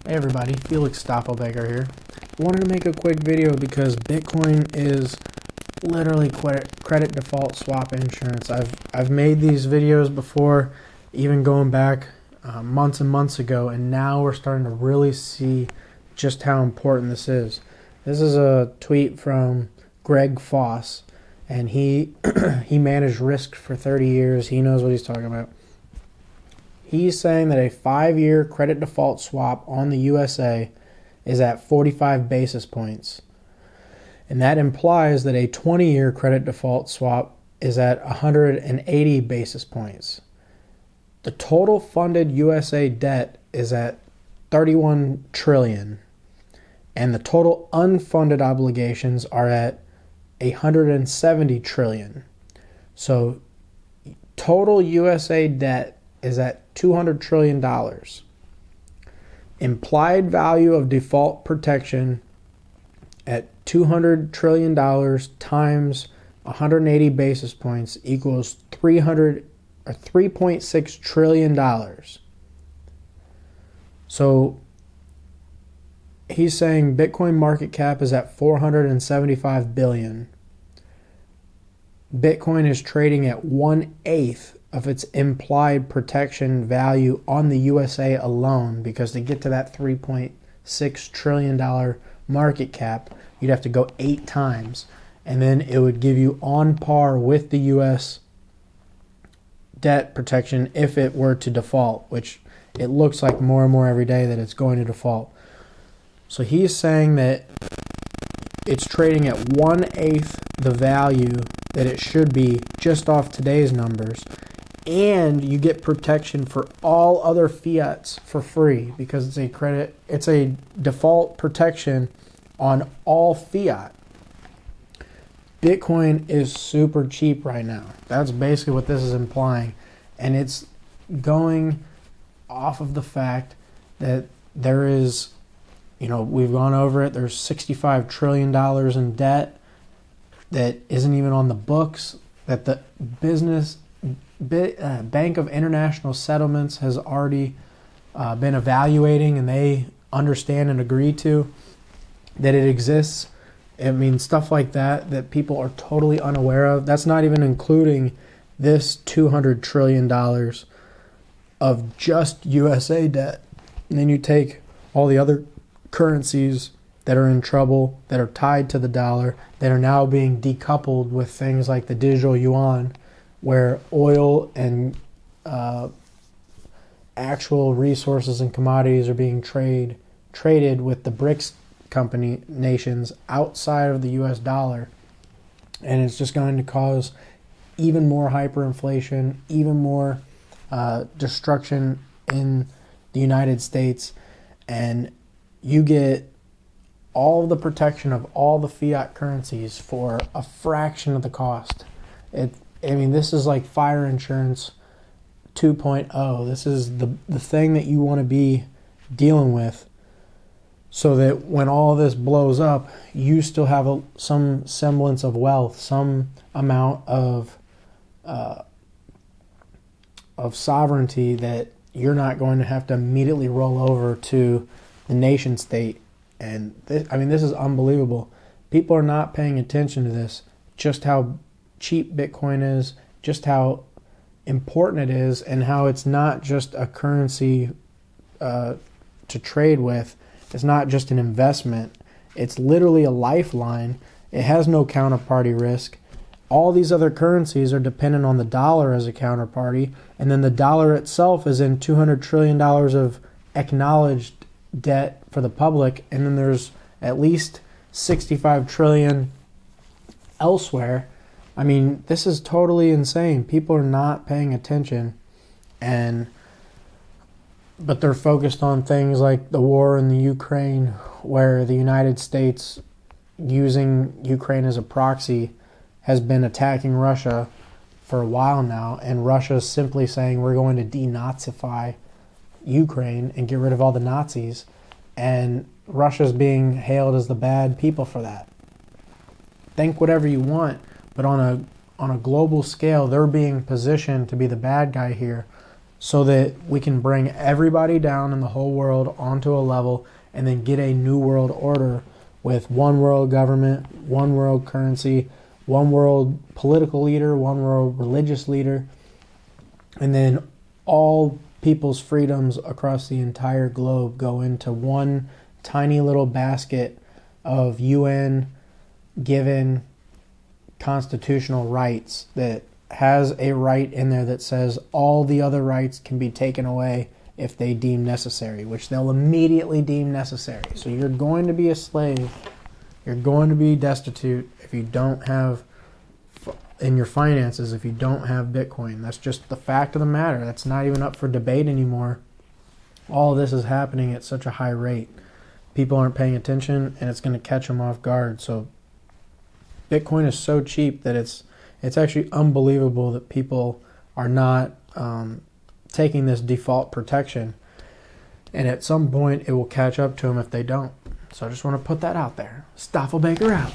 Hey everybody, Felix Stoppelbecker here. I wanted to make a quick video because Bitcoin is literally credit default swap insurance. I've made these videos before, even going back months and months ago, and now we're starting to really see just how important this is. This is a tweet from Greg Foss, and he managed risk for 30 years. He knows what he's talking about. He's saying that a 5-year credit default swap on the USA is at 45 basis points. And that implies that a 20-year credit default swap is at 180 basis points. The total funded USA debt is at 31 trillion. And the total unfunded obligations are at 170 trillion. So total USA debt is at $200 trillion. Implied value of default protection at $200 trillion times 180 basis points equals $3.6 trillion. So he's saying Bitcoin market cap is at 475 billion. Bitcoin is trading at 1/8 of its implied protection value on the USA alone, because to get to that $3.6 trillion market cap, you'd have to go 8 times, and then it would give you on par with the US debt protection if it were to default, which it looks like more and more every day that it's going to default. So he's saying that it's trading at 1/8 the value that it should be just off today's numbers, and you get protection for all other fiats for free because it's a default protection on all fiat. Bitcoin is super cheap right now. That's basically what this is implying, and it's going off of the fact that there is, we've gone over it, there's $65 trillion in debt that isn't even on the books, that the Bank of International Settlements has already been evaluating, and they understand and agree to that it exists. I mean, stuff like that people are totally unaware of. That's not even including this $200 trillion of just USA debt. And then you take all the other currencies that are in trouble, that are tied to the dollar, that are now being decoupled with things like the digital yuan, where oil and actual resources and commodities are being traded with the BRICS company nations outside of the US dollar. And it's just going to cause even more hyperinflation, even more destruction in the United States, and you get all the protection of all the fiat currencies for a fraction of the cost. This is like fire insurance 2.0. This is the thing that you want to be dealing with, so that when all this blows up, you still have some semblance of wealth, some amount of sovereignty that you're not going to have to immediately roll over to the nation state. And this is unbelievable. People are not paying attention to this, just how cheap Bitcoin is, just how important it is, and how it's not just a currency to trade with. It's not just an investment. It's literally a lifeline. It has no counterparty risk. All these other currencies are dependent on the dollar as a counterparty, and then the dollar itself is in $200 trillion of acknowledged debt for the public, and then there's at least 65 trillion elsewhere. I mean, this is totally insane. People are not paying attention, but they're focused on things like the war in the Ukraine, where the United States, using Ukraine as a proxy, has been attacking Russia for a while now, and Russia's simply saying we're going to denazify Ukraine and get rid of all the Nazis, and Russia's being hailed as the bad people for that. Think whatever you want, but on a global scale, they're being positioned to be the bad guy here. so that we can bring everybody down in the whole world onto a level and then get a new world order with one world government, one world currency, one world political leader, one world religious leader, and then all people's freedoms across the entire globe go into one tiny little basket of UN given constitutional rights that has a right in there that says all the other rights can be taken away if they deem necessary, which they'll immediately deem necessary. So you're going to be a slave. You're going to be destitute if you don't have, in your finances, if you don't have Bitcoin. That's just the fact of the matter. That's not even up for debate anymore. All of this is happening at such a high rate. People aren't paying attention, and it's going to catch them off guard. So Bitcoin is so cheap that it's actually unbelievable that people are not taking this default protection. And at some point, it will catch up to them if they don't. So I just want to put that out there. Staffelbaker out.